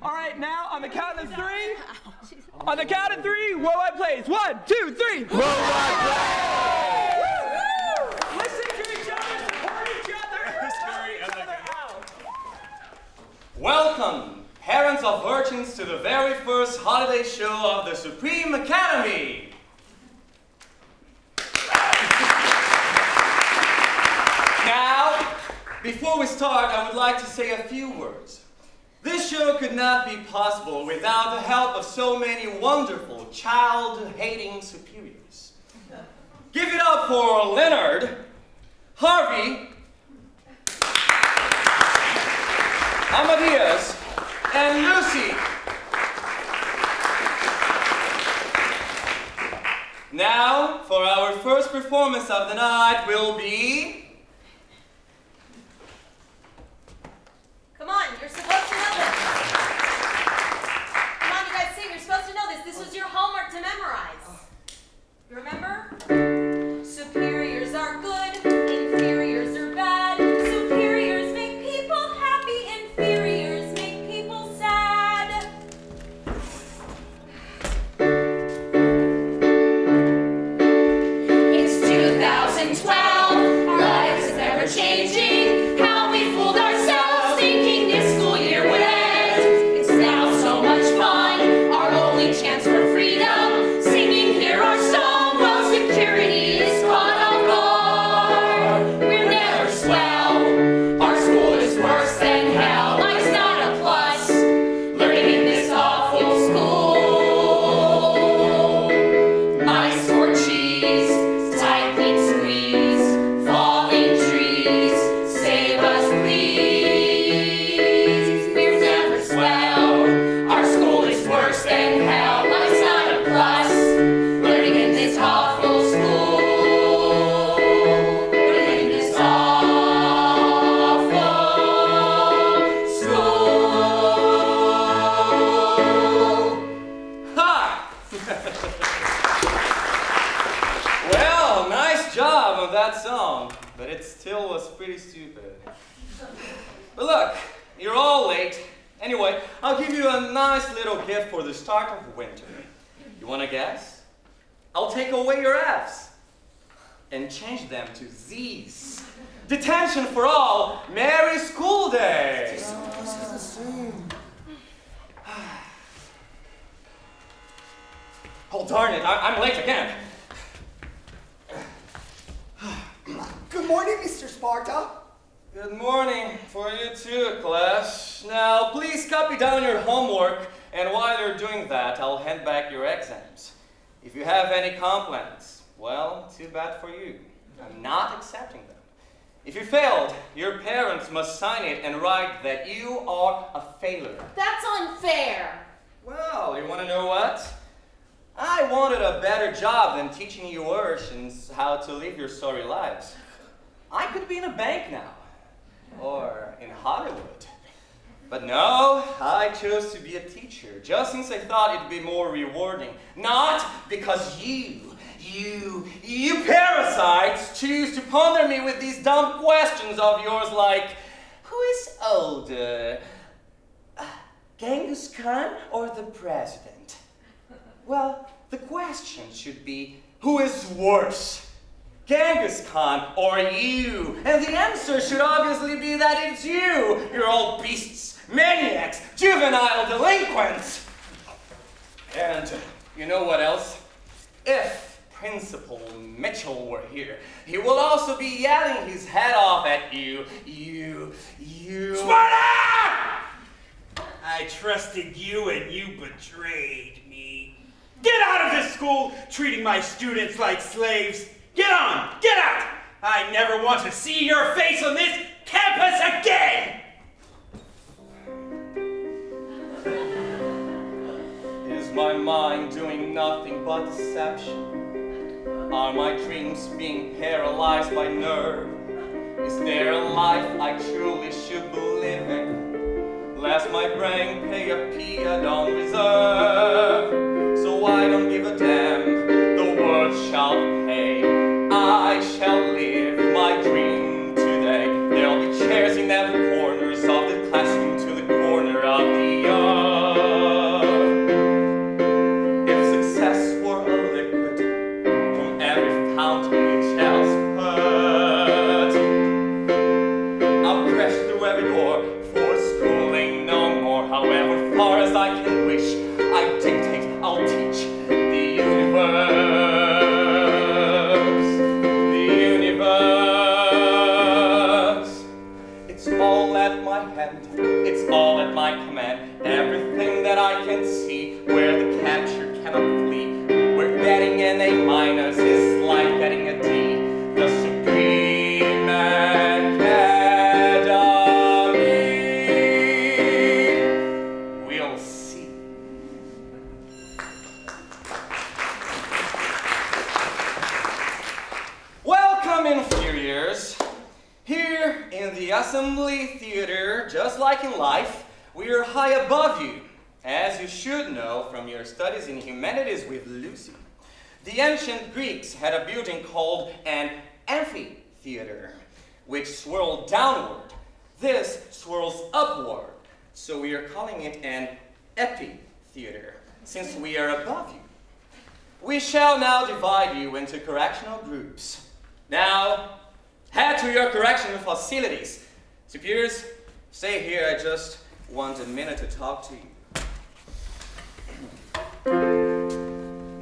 All right, now on the count of three. On the count of three, Worldwide Plays. 1, 2, 3. Worldwide Plays! Listen to each other, support each other, help each other out. Welcome, parents of urchins, to the very first holiday show of the Supreme Academy. Now, before we start, I would like to say a few words. This show could not be possible without the help of so many wonderful, child-hating superiors. Give it up for Leonard, Harvey, Amadeus, and Lucy. Now, for our first performance of the night will be... Come on, you're supposed to know this. Come on, you guys sing. You're supposed to know this. This was your homework to memorize. You remember? Superiors are good, inferiors are bad. Superiors make people happy, inferiors make people sad. It's 2012, our lives is ever changing. How we fooled ourselves thinking this school year would end. It's now so much fun, our only chance for freedom. Singing here our song while security is caught off guard. We're never swell, our school is worse than hell. Life's not a plus, learning in this awful school. Mice or cheese, tightly squeeze, falling trees, save us please. We're never swell, our school is worse than hell. Life's not a plus, learning in this awful school. Learning in this awful school. Ha! Well, nice job on that song, but it still was pretty stupid. But look, you're all late. Anyway, I'll give you a nice little gift for the start of winter. You want to guess? I'll take away your F's and change them to Z's. Detention for all. Merry School Day. This is the same. Oh, darn it, I'm late again. Good morning, Mr. Sparta. Good morning for you too, class. Now, please copy down your homework, and while you're doing that, I'll hand back your exams. If you have any complaints, well, too bad for you. I'm not accepting them. If you failed, your parents must sign it and write that you are a failure. That's unfair. Well, you want to know what? I wanted a better job than teaching you urchins how to live your sorry lives. I could be in a bank now, or in Hollywood. But no, I chose to be a teacher, just since I thought it'd be more rewarding. Not because you parasites choose to ponder me with these dumb questions of yours like, who is older, Genghis Khan or the president? Well, the question should be, who is worse, Genghis Khan or you? And the answer should obviously be that it's you. You're all beasts, maniacs, juvenile delinquents. And you know what else? If Principal Mitchell were here, he will also be yelling his head off at you. Sparta! I trusted you and you betrayed me. Get out of this school, treating my students like slaves. Get on, get out! I never want to see your face on this campus again! Is my mind doing nothing but deception? Are my dreams being paralyzed by nerve? Is there a life I truly should be living? Lest my brain pay a pied on reserve. So I don't give a damn, the world shall pay. I shall live my dream today. There'll be chairs in every corners of the classroom to the corner of the yard. crash through every door. For schooling no more, however far as I can wish. I dictate, I'll teach the universe. The universe. It's all at my hand, it's all at my command. Everything that I can see, where the capture cannot flee. We're getting an A- is like getting a D. The Supreme Academy. We'll see. Welcome, inferiors. Here in the Assembly Theater, just like in life, we are high above you, as you should know from your studies in humanities with Lucy. The ancient Greeks had a building called an amphitheater, which swirled downward. This swirls upward, so we are calling it an epitheater, since we are above you. We shall now divide you into correctional groups. Now, head to your correctional facilities. Superiors, stay here. I just want a minute to talk to you.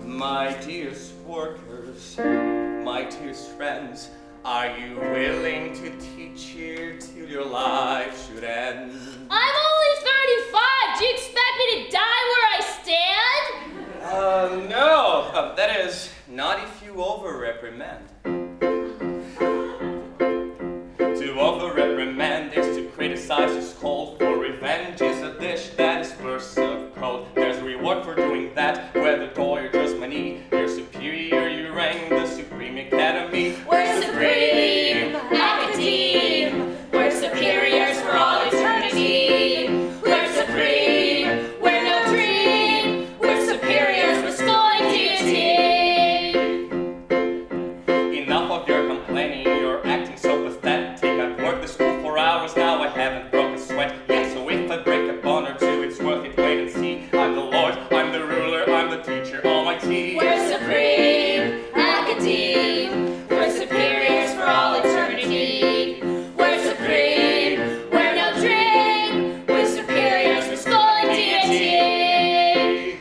My dearest workers, my dearest friends, are you willing to teach here till your life should end? I'm only 35. Do you expect me to die where I stand? No. That is, not if you over-reprimand. To over-reprimand is to criticize or scold, for revenge is a dish that is bursts of cold. There's a reward for doing that, whether toy or just money. You're superior, you rank the Supreme Academy. We're Supreme Academy. We're superiors for all eternity. We're supreme. We're no dream. We're superiors. We're schooling deity. Enough of your complaining. You're acting so pathetic. I've worked the school for hours now. I haven't broke a sweat yet. So if I break a bone or two, it's worth it. Wait and see. I'm the Lord. I'm the ruler. I'm the teacher. Almighty. We're Supreme Academy. We're superiors for all eternity. We're supreme. We're no dream. We're superiors. We're schooling deity.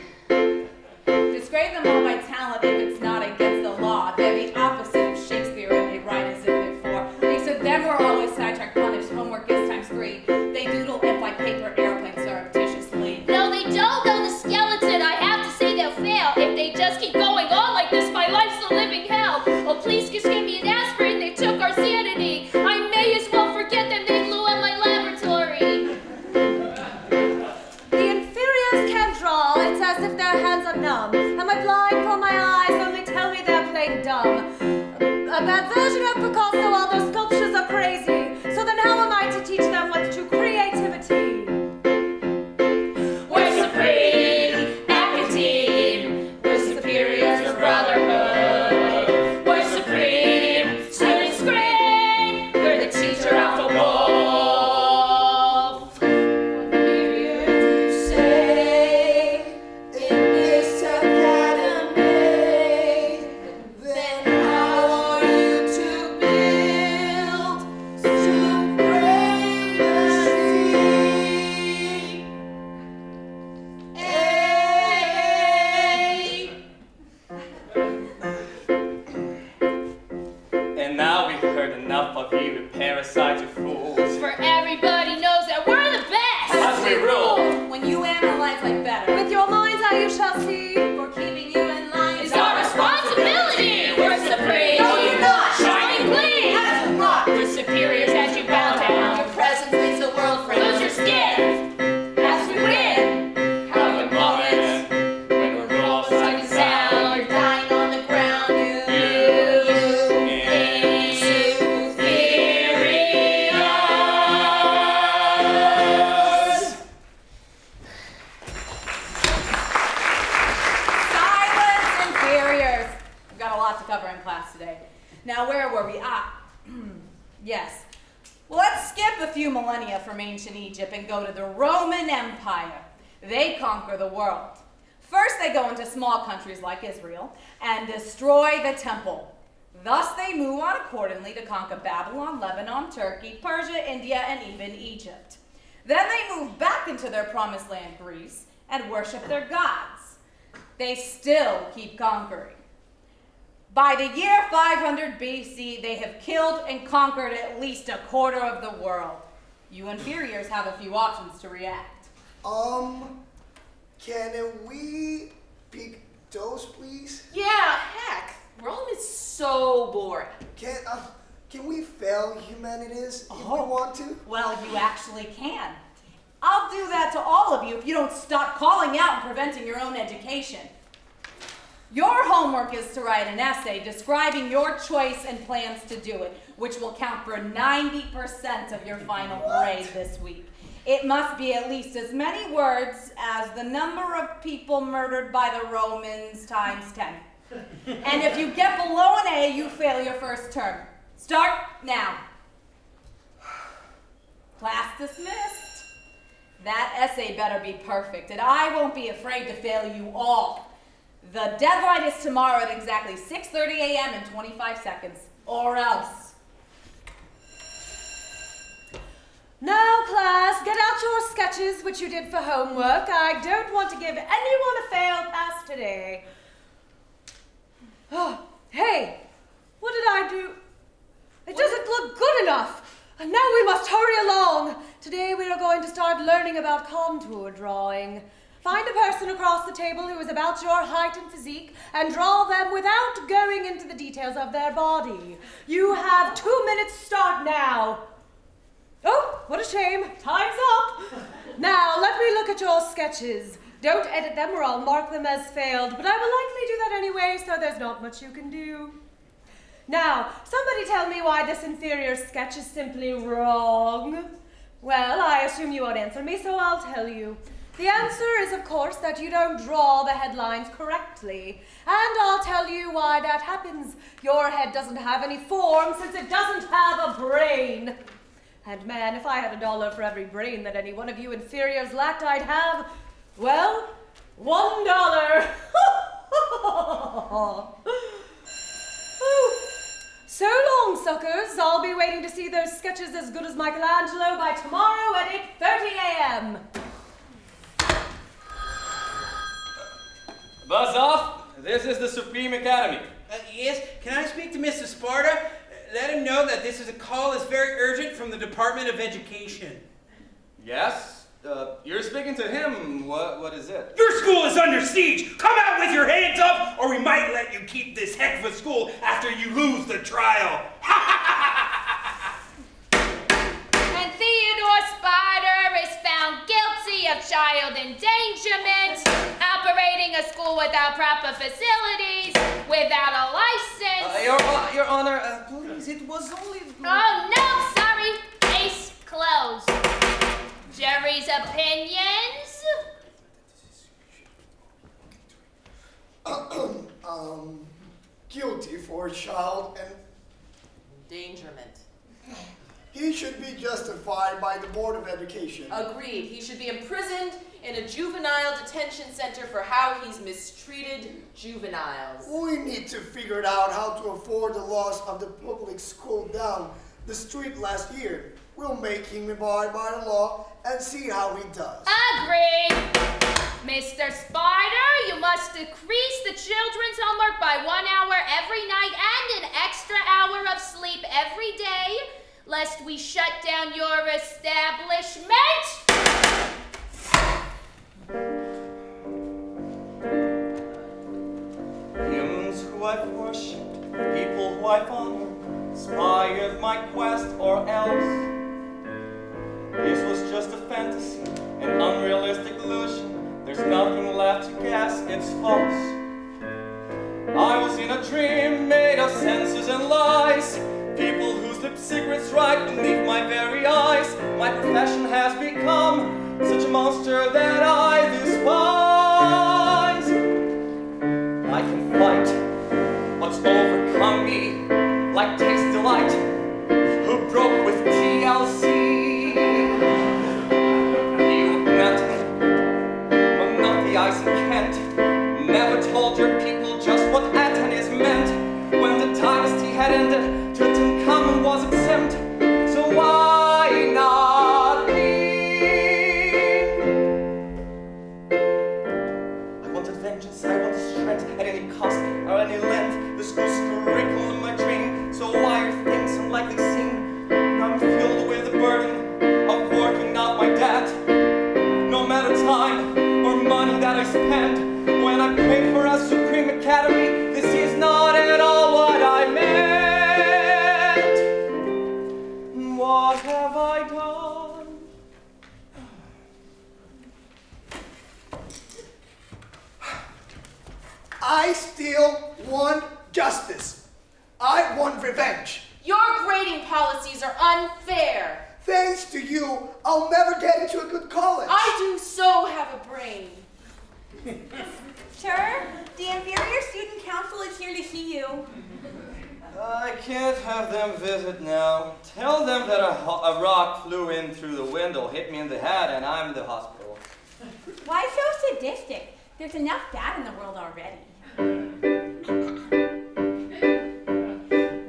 Disgrade them all by talent if it's not against the law. They're the opposite of Shakespeare and they write as if they're four. They said them were always sidetracked, punished, homework is ×3. They doodle and fly paper airplanes surreptitiously. No, they don't know the skeleton. I have to say they'll fail. If they just keep going on like this, my life's a living hell. Oh, please just give me an aspirin. They took our sanity. I may as well forget them. They blew up my laboratory. The inferiors can't draw, it's as if their hands are numb. Am I blind for my eyes? Only tell me they're playing dumb. A bad version of Picasso, all their sculptures are crazy. So then how am I to teach them what's true creativity? We're Supreme Academy. We're superiors for brotherhood. We're supreme. Students scream. We're the teacher alpha wolf. Inferiors say in this academy, then how are you to build supremacy? And now we've heard enough of you parasites, you fools. For everybody knows that we're the best. As we rule. When you analyze life better, With your minds how you shall see. for keeping you in line It's our responsibility. We're supreme. No, you're not. Shining gleam. That's not. We're superiors as you bow down. Your presence makes the world for Lose your skin as we win. Have the moments when we're all sight and sound. You're dying on the ground. Silence, inferiors. We've got a lot to cover in class today. Now, where were we? Yes. Well, let's skip a few millennia from ancient Egypt and go to the Roman Empire. They conquer the world. First, they go into small countries like Israel and destroy the temple. Thus they move on accordingly to conquer Babylon, Lebanon, Turkey, Persia, India, and even Egypt. Then they move back into their promised land, Greece, and worship their gods. They still keep conquering. By the year 500 BC, they have killed and conquered at least a quarter of the world. You inferiors have a few options to react. Can we pick those, please? Yeah, heck. Rome is so boring. Can we fail humanities if we want to? Well, you actually can. I'll do that to all of you if you don't stop calling out and preventing your own education. Your homework is to write an essay describing your choice and plans to do it, which will count for 90% of your final grade this week. It must be at least as many words as the number of people murdered by the Romans times 10. And if you get below an A, you fail your first term. Start now. Class dismissed. That essay better be perfect, and I won't be afraid to fail you all. The deadline is tomorrow at exactly 6:30 a.m. and 25 seconds, or else. Now, class, get out your sketches, which you did for homework. I don't want to give anyone a fail pass today. Oh, hey, what did I do? It doesn't look good enough. And now we must hurry along. Today we are going to start learning about contour drawing. Find a person across the table who is about your height and physique and draw them without going into the details of their body. You have 2 minutes, start now. Oh, what a shame. Time's up. Now, let me look at your sketches. Don't edit them or I'll mark them as failed, but I will likely do that anyway, so there's not much you can do. Now, somebody tell me why this inferior sketch is simply wrong. Well, I assume you won't answer me, so I'll tell you. The answer is, of course, that you don't draw the headlines correctly. And I'll tell you why that happens. Your head doesn't have any form since it doesn't have a brain. And man, if I had $1 for every brain that any one of you inferiors lacked, I'd have, well, $1. So long, suckers. I'll be waiting to see those sketches as good as Michelangelo by tomorrow at 8:30 a.m. Buzz off. This is the Supreme Academy. Yes, can I speak to Mr. Sparta? Let him know that this is a call that's very urgent from the Department of Education. Yes? You're speaking to him. What is it? Your school is under siege! Come out with your hands up, or we might let you keep this heck of a school after you lose the trial. And Theodore Sparta is found guilty of child endangerment, operating a school without proper facilities, without a license. Your Honor, please, it was only... Oh, no, sorry. Case closed. Jury's opinions? Guilty for child Endangerment. He should be justified by the Board of Education. Agreed. He should be imprisoned in a juvenile detention center for how he's mistreated juveniles. We need to figure out how to afford the loss of the public school down the street last year. We'll make him abide by the law and see how he does. Agreed. Mr. Sparta, you must decrease the children's homework by 1 hour every night and an extra hour of sleep every day, lest we shut down your establishment. Humans who I've worshipped, people who I've honored, inspired my quest or else. This was just a fantasy, an unrealistic illusion. There's nothing left to guess, it's false. I was in a dream made of senses and lies. People whose lip secrets right beneath my very eyes. My profession has become such a monster that I despise. I can fight what's overcome me, like Taste Delight, who broke with TLC. You met him, not the ice in Kent. Never told your people just what Athens meant when the dynasty spent when I prayed for a Supreme Academy. This is not at all what I meant. What have I done? I still want justice. I want revenge. Your grading policies are unfair. Thanks to you, I'll never get into a good college. I do so have a brain. Sure, the Inferior Student Council is here to see you. I can't have them visit now. Tell them that a rock flew in through the window, hit me in the head, and I'm in the hospital. Why so sadistic? There's enough bad in the world already.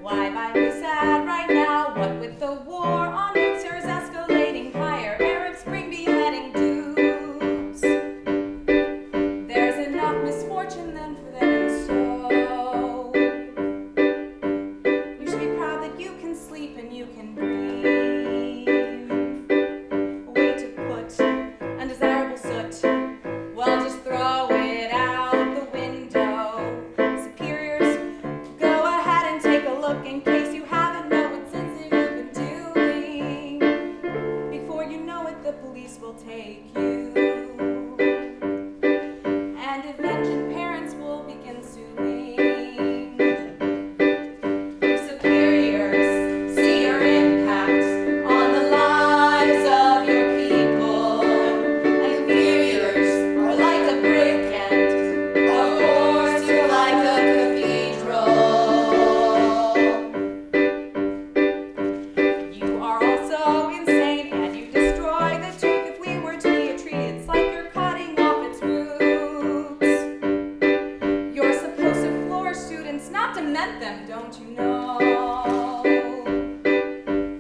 Why buy me sad right now? What with the war on mixers escalating higher, Arab Spring beheading dudes. There's enough misfortune then for them, and so you should be proud that you can sleep and you can breathe. A way to put undesirable soot. Well, just throw it out the window. Superiors, go ahead and take a look in case you haven't known what sins that you've been doing. Before you know it, the police will take you. And avenging parents will begin suing. Superiors, see your impact on the lives of your people. Inferiors are like a brick and, of course, you're like a cathedral. You are also insane and you destroy the truth. If we were to be treated, it's like you're cutting off its roots. You're supposed to floor students, not dement them, don't you know?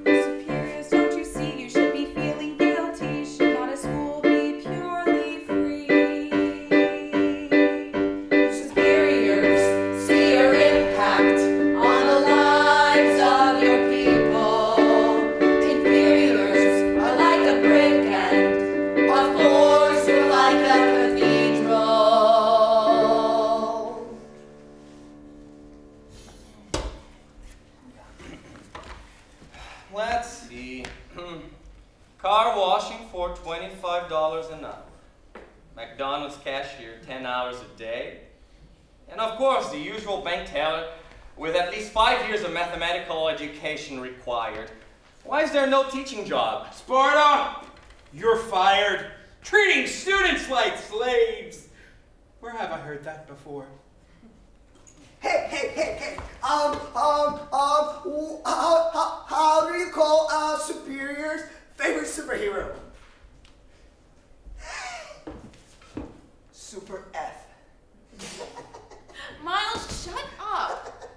Superiors, don't you see? You should be feeling guilty. Should not a school be purely free? Superiors, see your impact on the lives of your people. Inferiors are like a brick and, of course, you're like a cathedral. Let's see. Car washing for $25 an hour. McDonald's cashier 10 hours a day. And of course, the usual bank teller with at least 5 years of mathematical education required. Why is there no teaching job? Sparta, you're fired. Treating students like slaves. Where have I heard that before? Hey. How do you call Superior's favorite superhero? Super F. Miles, shut up.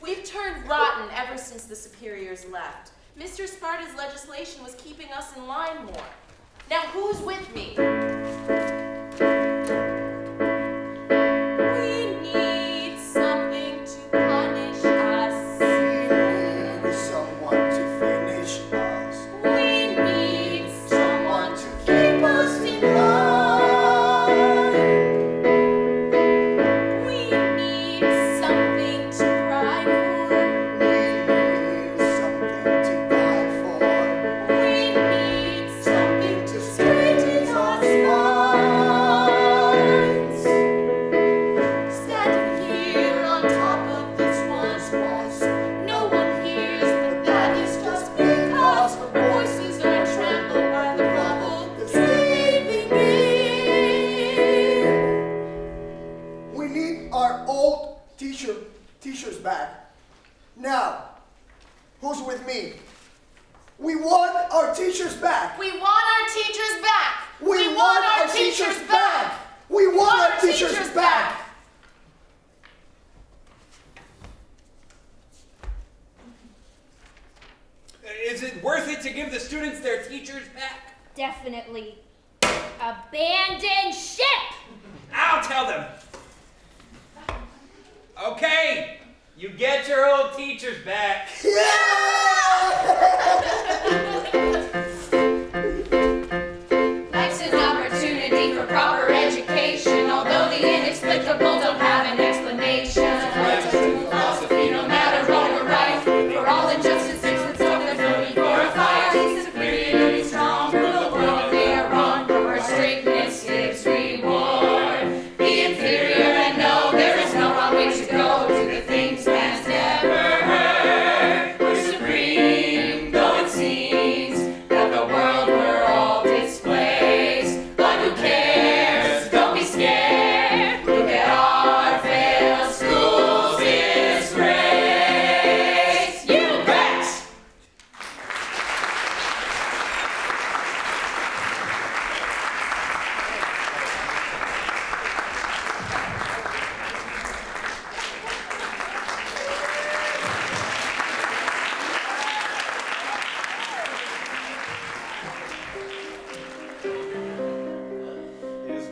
We've turned rotten ever since the Superiors left. Mr. Sparta's legislation was keeping us in line more. Now, who's with me? We need something to punish us. We need someone to finish us. We need someone to keep us in line. We need something to cry for. We need something to die for. We need something to straighten our spines. Standing here on top of this one's walls, no one hears, but that is just because our voices are trampled by the rubble that's caving in. We need our old teachers back. Now, who's with me? We want our teachers back. We want our teachers back. We want our teachers back. We want our teachers back. Is it worth it to give the students their teachers back? Definitely. Abandon ship! I'll tell them. Okay, you get your old teachers back. Life's an opportunity for proper education.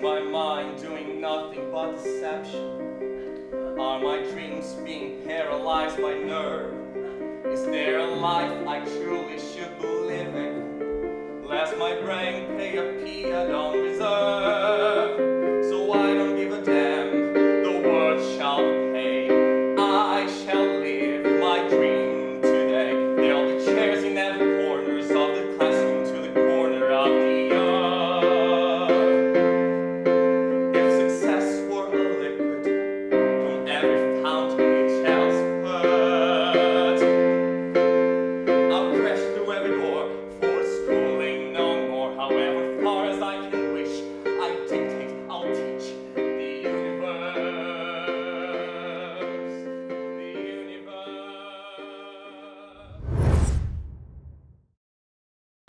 my mind doing nothing but deception? Are my dreams being paralyzed by nerve? Is there a life I truly should be living? Lest my brain pay a piano